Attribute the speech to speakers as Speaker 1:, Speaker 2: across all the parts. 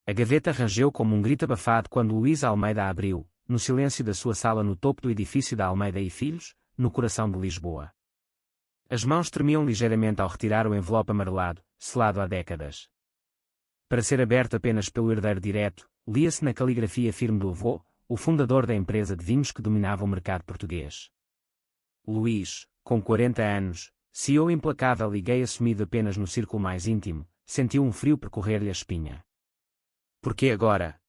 Speaker 1: A gaveta rangeu como um grito abafado quando Luísa Almeida a abriu, no silêncio da sua sala no topo do edifício da Almeida e Filhos, no coração de Lisboa. As mãos tremiam ligeiramente ao retirar o envelope amarelado, selado há décadas. Para ser aberto apenas pelo herdeiro direto, lia-se na caligrafia firme do avô, o fundador da empresa de vinhos que dominava o mercado português. Luís, com 40 anos, CEO implacável e gay assumido apenas no círculo mais íntimo, sentiu um frio percorrer-lhe a espinha. Por que agora?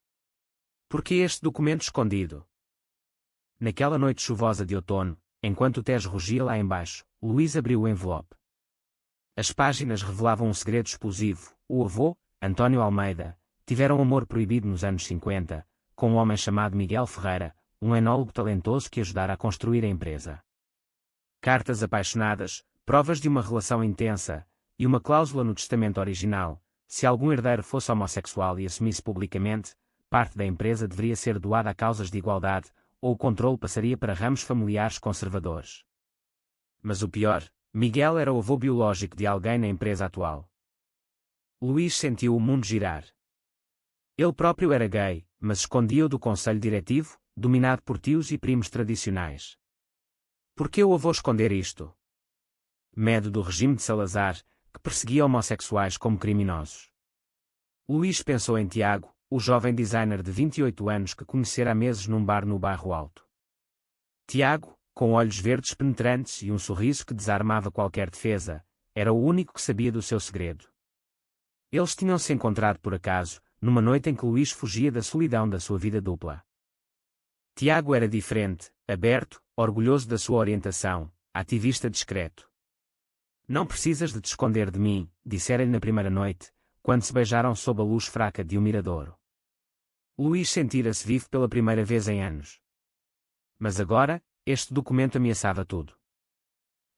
Speaker 1: Por que este documento escondido? Naquela noite chuvosa de outono, enquanto o Tejo rugia lá embaixo, Luís abriu o envelope. As páginas revelavam um segredo explosivo. O avô, António Almeida, tivera um amor proibido nos anos 50, com um homem chamado Miguel Ferreira, um enólogo talentoso que ajudara a construir a empresa. Cartas apaixonadas, provas de uma relação intensa, e uma cláusula no testamento original: se algum herdeiro fosse homossexual e assumisse publicamente, parte da empresa deveria ser doada a causas de igualdade, ou o controle passaria para ramos familiares conservadores. Mas o pior, Miguel era o avô biológico de alguém na empresa atual. Luís sentiu o mundo girar. Ele próprio era gay, mas escondia-o do conselho diretivo, dominado por tios e primos tradicionais. Por que o avô esconder isto? Medo do regime de Salazar, que perseguia homossexuais como criminosos. Luís pensou em Tiago, o jovem designer de 28 anos que conhecera há meses num bar no Bairro Alto. Tiago, com olhos verdes penetrantes e um sorriso que desarmava qualquer defesa, era o único que sabia do seu segredo. Eles tinham-se encontrado por acaso, numa noite em que Luís fugia da solidão da sua vida dupla. Tiago era diferente, aberto, orgulhoso da sua orientação, ativista discreto. Não precisas de te esconder de mim, dissera-lhe na primeira noite, quando se beijaram sob a luz fraca de um miradouro. Luís sentira-se vivo pela primeira vez em anos. Mas agora, este documento ameaçava tudo.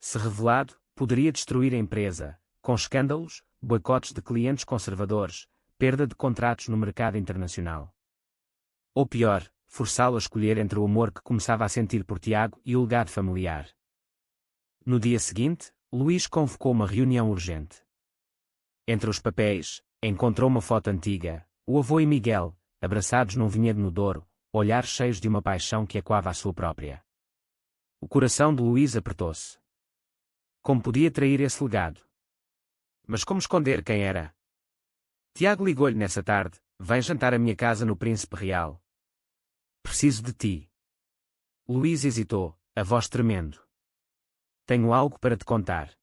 Speaker 1: Se revelado, poderia destruir a empresa, com escândalos, boicotes de clientes conservadores, perda de contratos no mercado internacional. Ou pior, forçá-lo a escolher entre o amor que começava a sentir por Tiago e o legado familiar. No dia seguinte, Luís convocou uma reunião urgente. Entre os papéis, encontrou uma foto antiga, o avô e Miguel, abraçados num vinhedo no Douro, olhares cheios de uma paixão que ecoava a sua própria. O coração de Luís apertou-se. Como podia trair esse legado? Mas como esconder quem era? Tiago ligou-lhe nessa tarde: vem jantar à minha casa no Príncipe Real. Preciso de ti. Luís hesitou, a voz tremendo. Tenho algo para te contar.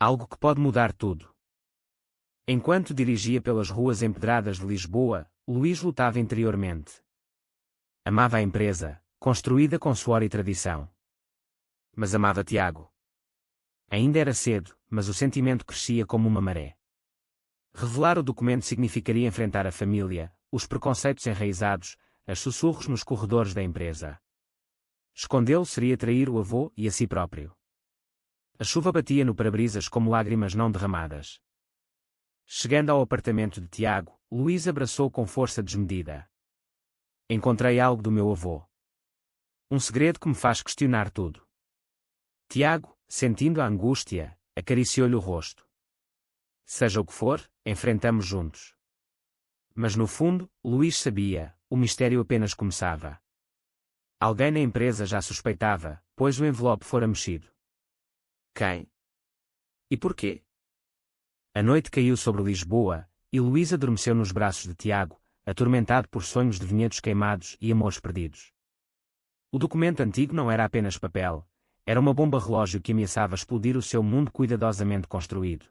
Speaker 1: Algo que pode mudar tudo. Enquanto dirigia pelas ruas empedradas de Lisboa, Luís lutava interiormente. Amava a empresa, construída com suor e tradição. Mas amava Tiago. Ainda era cedo, mas o sentimento crescia como uma maré. Revelar o documento significaria enfrentar a família, os preconceitos enraizados, os sussurros nos corredores da empresa. Escondê-lo seria trair o avô e a si próprio. A chuva batia no para-brisas como lágrimas não derramadas. Chegando ao apartamento de Tiago, Luís abraçou com força desmedida. Encontrei algo do meu avô. Um segredo que me faz questionar tudo. Tiago, sentindo a angústia, acariciou-lhe o rosto. Seja o que for, enfrentamos juntos. Mas no fundo, Luís sabia, o mistério apenas começava. Alguém na empresa já suspeitava, pois o envelope fora mexido. Quem? E porquê? A noite caiu sobre Lisboa, e Luís adormeceu nos braços de Tiago, atormentado por sonhos de vinhedos queimados e amores perdidos. O documento antigo não era apenas papel, era uma bomba relógio que ameaçava explodir o seu mundo cuidadosamente construído.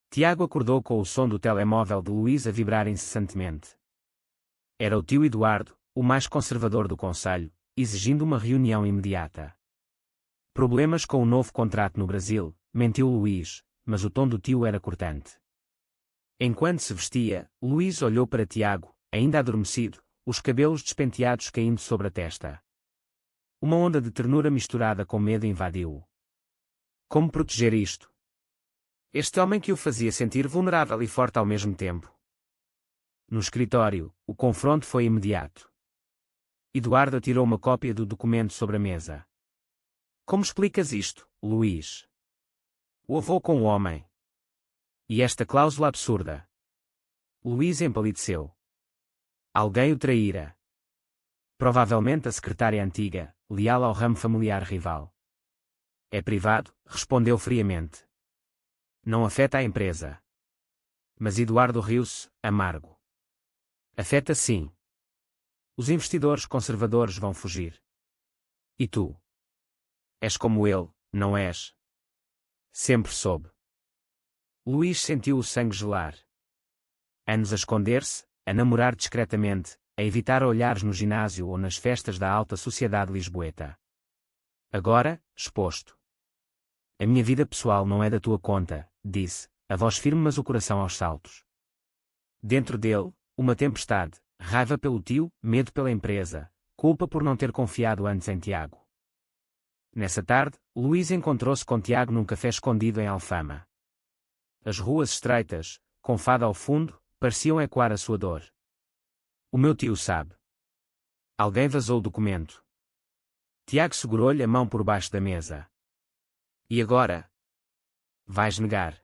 Speaker 1: Tiago acordou com o som do telemóvel de Luís a vibrar incessantemente. Era o tio Eduardo, o mais conservador do conselho, exigindo uma reunião imediata. Problemas com o novo contrato no Brasil, mentiu Luís, mas o tom do tio era cortante. Enquanto se vestia, Luís olhou para Tiago, ainda adormecido, os cabelos despenteados caindo sobre a testa. Uma onda de ternura misturada com medo invadiu-o. Como proteger isto? Este homem que o fazia sentir vulnerável e forte ao mesmo tempo. No escritório, o confronto foi imediato. Eduardo atirou uma cópia do documento sobre a mesa. Como explicas isto, Luís? O avô com o homem. E esta cláusula absurda. Luís empalideceu. Alguém o traíra. Provavelmente a secretária antiga, leal ao ramo familiar rival. É privado, respondeu friamente. Não afeta a empresa. Mas Eduardo riu-se, amargo. Afeta sim. Os investidores conservadores vão fugir. E tu? És como ele, não és? Sempre soube. Luís sentiu o sangue gelar. Anos a esconder-se, a namorar discretamente, a evitar olhares no ginásio ou nas festas da alta sociedade lisboeta. Agora, exposto. A minha vida pessoal não é da tua conta, disse, a voz firme mas o coração aos saltos. Dentro dele, uma tempestade, raiva pelo tio, medo pela empresa, culpa por não ter confiado antes em Tiago. Nessa tarde, Luís encontrou-se com Tiago num café escondido em Alfama. As ruas estreitas, com fado ao fundo, pareciam ecoar a sua dor. O meu tio sabe. Alguém vazou o documento. Tiago segurou-lhe a mão por baixo da mesa. E agora? Vais negar?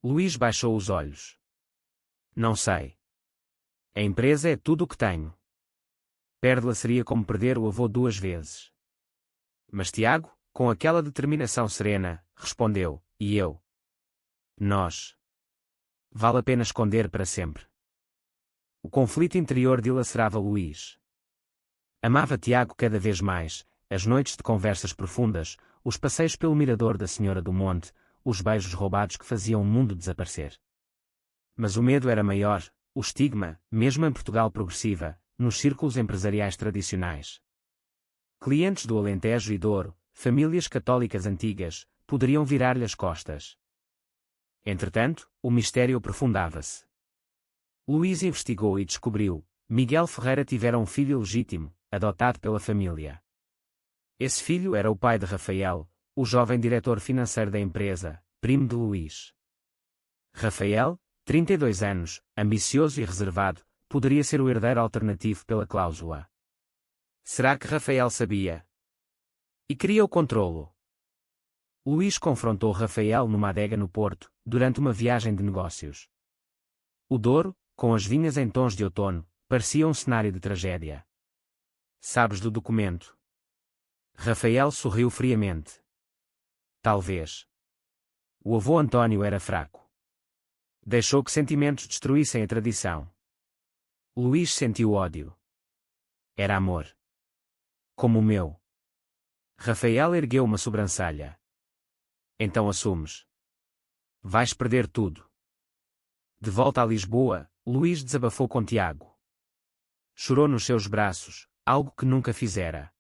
Speaker 1: Luís baixou os olhos. Não sei. A empresa é tudo o que tenho. Perdê-la seria como perder o avô 2 vezes. Mas Tiago, com aquela determinação serena, respondeu, e eu? Nós. Vale a pena esconder para sempre. O conflito interior dilacerava Luís. Amava Tiago cada vez mais, as noites de conversas profundas, os passeios pelo mirador da Senhora do Monte, os beijos roubados que faziam o mundo desaparecer. Mas o medo era maior, o estigma, mesmo em Portugal progressiva, nos círculos empresariais tradicionais. Clientes do Alentejo e Douro, famílias católicas antigas, poderiam virar-lhe as costas. Entretanto, o mistério aprofundava-se. Luís investigou e descobriu: Miguel Ferreira tivera um filho legítimo, adotado pela família. Esse filho era o pai de Rafael, o jovem diretor financeiro da empresa, primo de Luís. Rafael, 32 anos, ambicioso e reservado, poderia ser o herdeiro alternativo pela cláusula. Será que Rafael sabia? E queria o controlo. Luís confrontou Rafael numa adega no Porto, durante uma viagem de negócios. O Douro, com as vinhas em tons de outono, parecia um cenário de tragédia. Sabes do documento? Rafael sorriu friamente. Talvez. O avô António era fraco. Deixou que sentimentos destruíssem a tradição. Luís sentiu ódio. Era amor. Como o meu. Rafael ergueu uma sobrancelha. Então assumes. Vais perder tudo. De volta a Lisboa, Luís desabafou com Tiago. Chorou nos seus braços, algo que nunca fizera.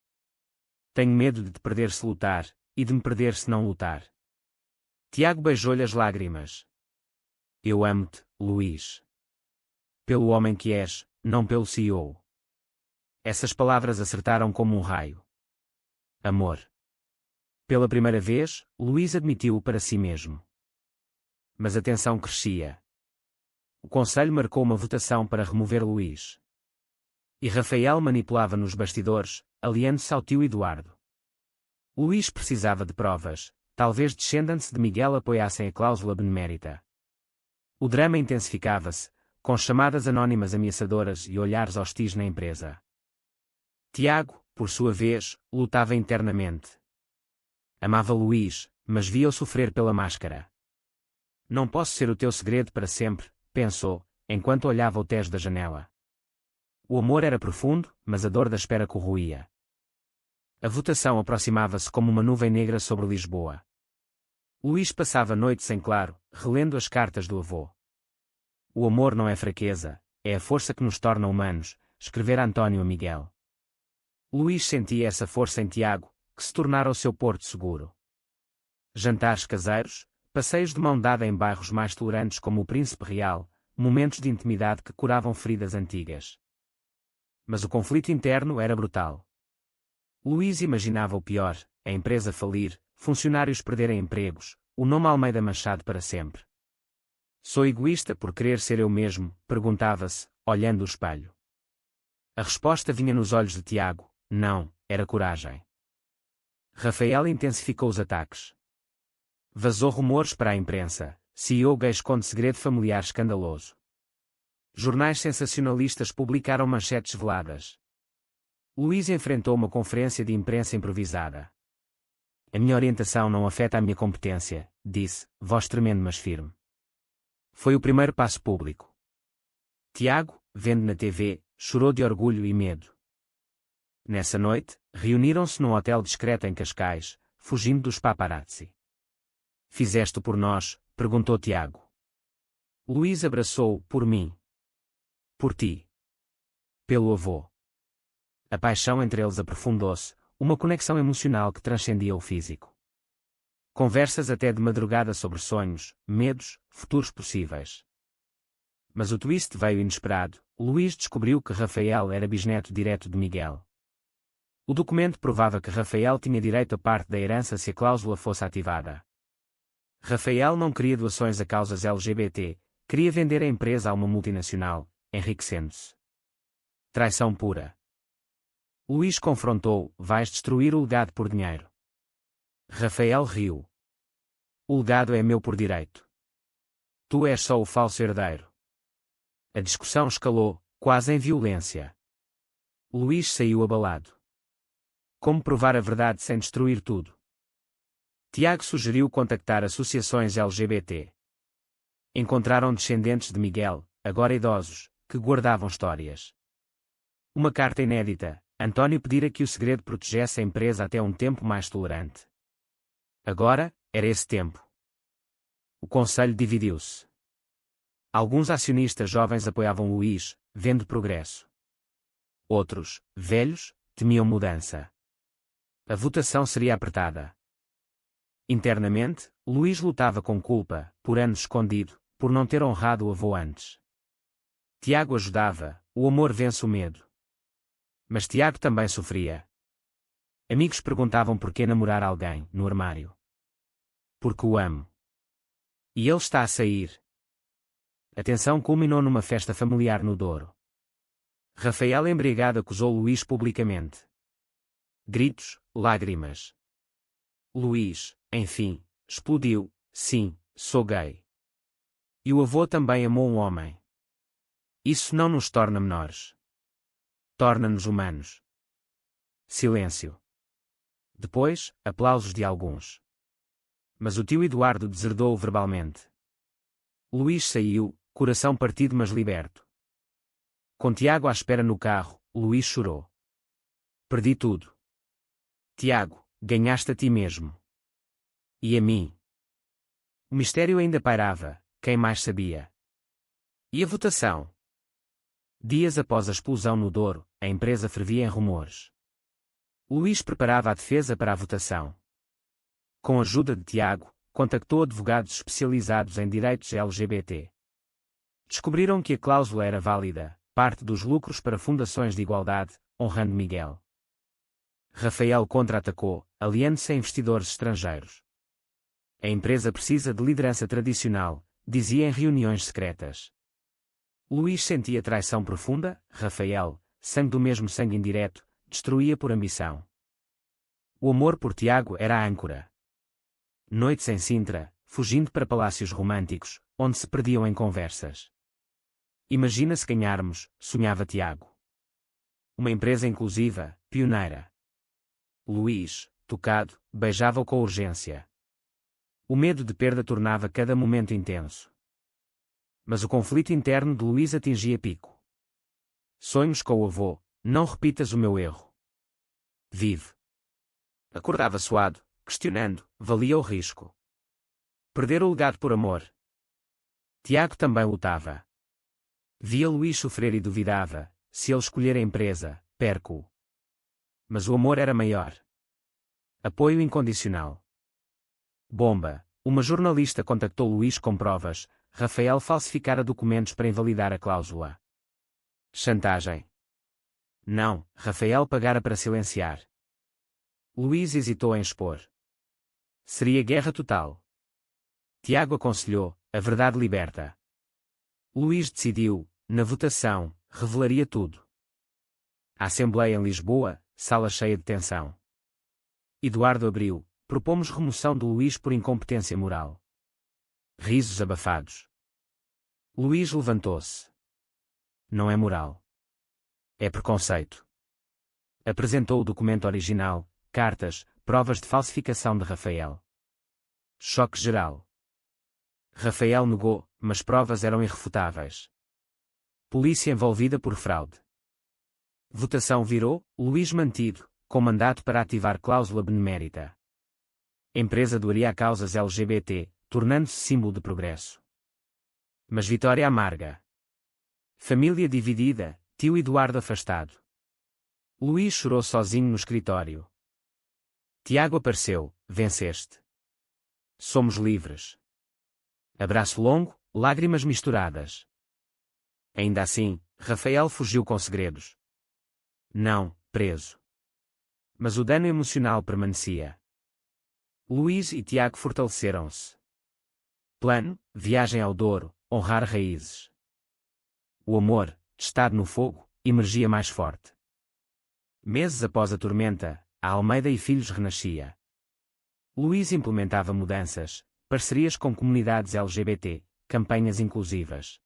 Speaker 1: Tenho medo de te perder se lutar, e de me perder se não lutar. Tiago beijou-lhe as lágrimas. Eu amo-te, Luís. Pelo homem que és, não pelo CEO. Essas palavras acertaram como um raio. Amor. Pela primeira vez, Luís admitiu-o para si mesmo. Mas a tensão crescia. O conselho marcou uma votação para remover Luís. E Rafael manipulava nos bastidores, aliando-se ao tio Eduardo. Luís precisava de provas, talvez descendentes de Miguel apoiassem a cláusula benemérita. O drama intensificava-se, com chamadas anónimas ameaçadoras e olhares hostis na empresa. Tiago, por sua vez, lutava internamente. Amava Luís, mas via-o sofrer pela máscara. Não posso ser o teu segredo para sempre, pensou, enquanto olhava o Tejo da janela. O amor era profundo, mas a dor da espera corroía. A votação aproximava-se como uma nuvem negra sobre Lisboa. Luís passava noites em claro, relendo as cartas do avô. O amor não é fraqueza, é a força que nos torna humanos, escrevera António a Miguel. Luís sentia essa força em Tiago, que se tornara o seu porto seguro. Jantares caseiros, passeios de mão dada em bairros mais tolerantes como o Príncipe Real, momentos de intimidade que curavam feridas antigas. Mas o conflito interno era brutal. Luís imaginava o pior: a empresa falir, funcionários perderem empregos, o nome Almeida manchado para sempre. Sou egoísta por querer ser eu mesmo? Perguntava-se, olhando o espelho. A resposta vinha nos olhos de Tiago: não, era coragem. Rafael intensificou os ataques. Vazou rumores para a imprensa: CEO esconde segredo familiar escandaloso. Jornais sensacionalistas publicaram manchetes veladas. Luís enfrentou uma conferência de imprensa improvisada. A minha orientação não afeta a minha competência, disse, voz tremendo mas firme. Foi o primeiro passo público. Tiago, vendo na TV, chorou de orgulho e medo. Nessa noite, reuniram-se num hotel discreto em Cascais, fugindo dos paparazzi. Fizeste-o por nós? Perguntou Tiago. Luís abraçou-o, por mim. Por ti. Pelo avô. A paixão entre eles aprofundou-se, uma conexão emocional que transcendia o físico. Conversas até de madrugada sobre sonhos, medos, futuros possíveis. Mas o twist veio inesperado. Luís descobriu que Rafael era bisneto direto de Miguel. O documento provava que Rafael tinha direito a parte da herança se a cláusula fosse ativada. Rafael não queria doações a causas LGBT, queria vender a empresa a uma multinacional, enriquecendo-se. Traição pura. Luís confrontou: vais destruir o legado por dinheiro. Rafael riu. O legado é meu por direito. Tu és só o falso herdeiro. A discussão escalou, quase em violência. Luís saiu abalado. Como provar a verdade sem destruir tudo? Tiago sugeriu contactar associações LGBT. Encontraram descendentes de Miguel, agora idosos, que guardavam histórias. Uma carta inédita. António pedira que o segredo protegesse a empresa até um tempo mais tolerante. Agora, era esse tempo. O conselho dividiu-se. Alguns acionistas jovens apoiavam Luís, vendo progresso. Outros, velhos, temiam mudança. A votação seria apertada. Internamente, Luís lutava com culpa, por anos escondido, por não ter honrado o avô antes. Tiago ajudava, o amor vence o medo. Mas Tiago também sofria. Amigos perguntavam por que namorar alguém, no armário. Porque o amo. E ele está a sair. A tensão culminou numa festa familiar no Douro. Rafael embriagado acusou Luís publicamente. Gritos, lágrimas. Luís, enfim, explodiu: sim, sou gay. E o avô também amou um homem. Isso não nos torna menores. Torna-nos humanos. Silêncio. Depois, aplausos de alguns. Mas o tio Eduardo deserdou-o verbalmente. Luís saiu, coração partido mas liberto. Com Tiago à espera no carro, Luís chorou. Perdi tudo. Tiago, ganhaste a ti mesmo. E a mim. O mistério ainda pairava, quem mais sabia? E a votação? Dias após a explosão no Douro, a empresa fervia em rumores. Luís preparava a defesa para a votação. Com a ajuda de Tiago, contactou advogados especializados em direitos LGBT. Descobriram que a cláusula era válida, parte dos lucros para fundações de igualdade, honrando Miguel. Rafael contra-atacou, aliando-se a investidores estrangeiros. A empresa precisa de liderança tradicional, dizia em reuniões secretas. Luís sentia traição profunda. Rafael, sangue do mesmo sangue indireto, destruía por ambição. O amor por Tiago era a âncora. Noites em Sintra, fugindo para palácios românticos, onde se perdiam em conversas. Imagina se ganharmos, sonhava Tiago. Uma empresa inclusiva, pioneira. Luís, tocado, beijava-o com urgência. O medo de perda tornava cada momento intenso. Mas o conflito interno de Luís atingia pico. Sonhos com o avô: não repitas o meu erro. Vive. Acordava suado, questionando: valia o risco? Perder o legado por amor? Tiago também lutava. Via Luís sofrer e duvidava: se ele escolher a empresa, perco-o. Mas o amor era maior. Apoio incondicional. Bomba. Uma jornalista contactou Luís com provas. Rafael falsificara documentos para invalidar a cláusula. Chantagem. Não, Rafael pagara para silenciar. Luís hesitou em expor. Seria guerra total. Tiago aconselhou: a verdade liberta. Luís decidiu: na votação, revelaria tudo. A Assembleia em Lisboa, sala cheia de tensão. Eduardo abriu: propomos remoção de Luís por incompetência moral. Risos abafados. Luís levantou-se. não é moral. É preconceito. Apresentou o documento original, cartas, provas de falsificação de Rafael. Choque geral. Rafael negou, mas provas eram irrefutáveis. Polícia envolvida por fraude. Votação virou, Luís mantido, com mandato para ativar cláusula benemérita. Empresa doaria a causas LGBT, tornando-se símbolo de progresso. Mas vitória amarga. Família dividida, tio Eduardo afastado. Luís chorou sozinho no escritório. Tiago apareceu, venceste. Somos livres. Abraço longo, lágrimas misturadas. Ainda assim, Rafael fugiu com segredos. Não, preso. Mas o dano emocional permanecia. Luís e Tiago fortaleceram-se. Plano, viagem ao Douro, honrar raízes. O amor, testado no fogo, emergia mais forte. Meses após a tormenta, a Almeida e Filhos renascia. Luís implementava mudanças, parcerias com comunidades LGBT, campanhas inclusivas.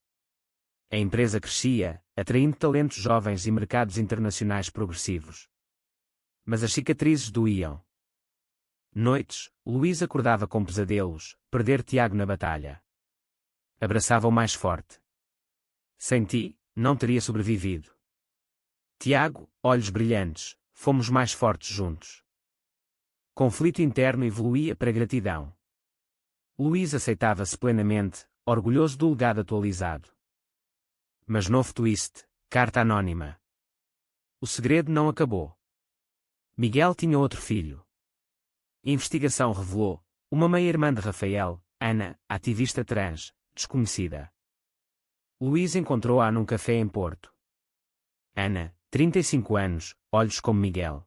Speaker 1: A empresa crescia, atraindo talentos jovens e mercados internacionais progressivos. Mas as cicatrizes doíam. Noites, Luís acordava com pesadelos, perder Tiago na batalha. Abraçava o mais forte. Sem ti, não teria sobrevivido. Tiago, olhos brilhantes, fomos mais fortes juntos. Conflito interno evoluía para gratidão. Luís aceitava-se plenamente, orgulhoso do legado atualizado. Mas novo twist, carta anônima. O segredo não acabou. Miguel tinha outro filho. Investigação revelou, uma meia-irmã de Rafael, Ana, ativista trans, desconhecida. Luís encontrou-a num café em Porto. Ana, 35 anos, olhos como Miguel.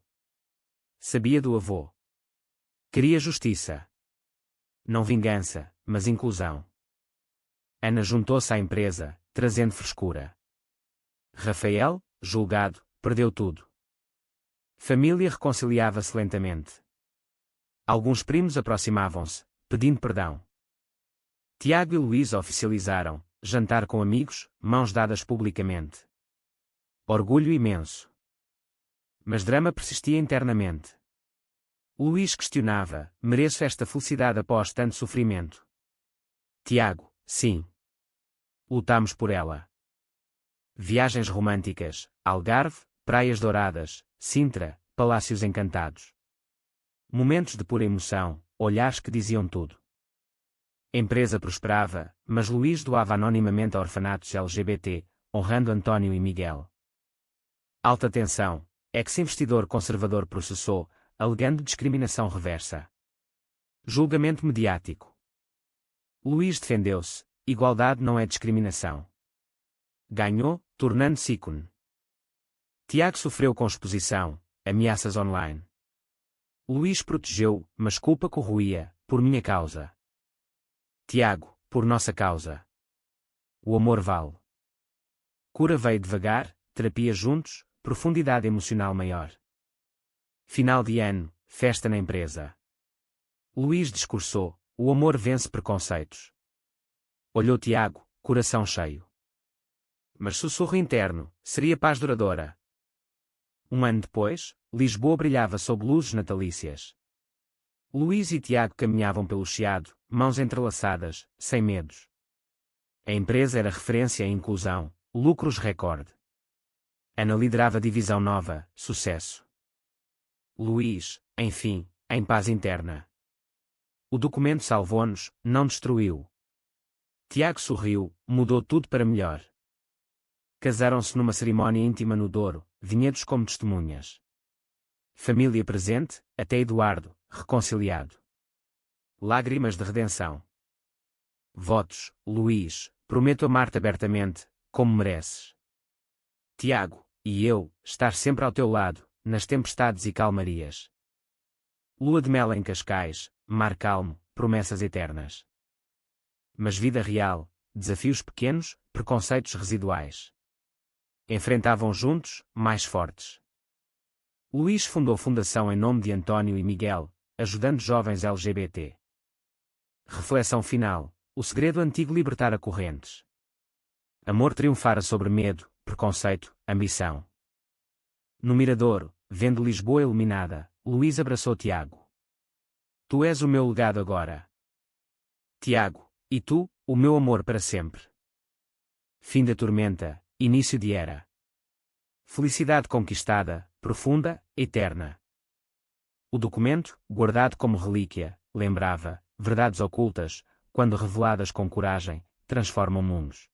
Speaker 1: Sabia do avô. Queria justiça. Não vingança, mas inclusão. Ana juntou-se à empresa, trazendo frescura. Rafael, julgado, perdeu tudo. Família reconciliava-se lentamente. Alguns primos aproximavam-se, pedindo perdão. Tiago e Luís oficializaram, jantar com amigos, mãos dadas publicamente. Orgulho imenso. Mas drama persistia internamente. Luís questionava, mereço esta felicidade após tanto sofrimento? Tiago, sim. Lutamos por ela. Viagens românticas, Algarve, praias douradas, Sintra, palácios encantados. Momentos de pura emoção, olhares que diziam tudo. Empresa prosperava, mas Luís doava anonimamente a orfanatos LGBT, honrando António e Miguel. Alta tensão, ex-investidor conservador processou, alegando discriminação reversa. Julgamento mediático. Luís defendeu-se, igualdade não é discriminação. Ganhou, tornando-se ícone. Tiago sofreu com exposição, ameaças online. Luís protegeu, mas culpa corroía, por minha causa. Tiago, por nossa causa. O amor vale. Cura veio devagar, terapia juntos, profundidade emocional maior. Final de ano, festa na empresa. Luís discursou, o amor vence preconceitos. Olhou Tiago, coração cheio. Mas sussurro interno, seria paz duradoura. Um ano depois, Lisboa brilhava sob luzes natalícias. Luís e Tiago caminhavam pelo Chiado, mãos entrelaçadas, sem medos. A empresa era referência em inclusão, lucros recorde. Ana liderava a divisão nova, sucesso. Luís, enfim, em paz interna. O documento salvou-nos, não destruiu. Tiago sorriu, mudou tudo para melhor. Casaram-se numa cerimónia íntima no Douro, vinhedos como testemunhas. Família presente, até Eduardo, reconciliado. Lágrimas de redenção. Votos, Luís, prometo amar-te abertamente, como mereces. Tiago, e eu, estar sempre ao teu lado, nas tempestades e calmarias. Lua de mel em Cascais, mar calmo, promessas eternas. Mas vida real, desafios pequenos, preconceitos residuais. Enfrentavam juntos, mais fortes. Luís fundou fundação em nome de António e Miguel, ajudando jovens LGBT. Reflexão final, o segredo antigo libertara correntes. Amor triunfara sobre medo, preconceito, ambição. No Miradouro, vendo Lisboa iluminada, Luís abraçou Tiago. Tu és o meu legado agora. Tiago, e tu, o meu amor para sempre. Fim da tormenta, início de era. Felicidade conquistada, profunda, eterna. O documento, guardado como relíquia, lembrava, verdades ocultas, quando reveladas com coragem, transformam mundos.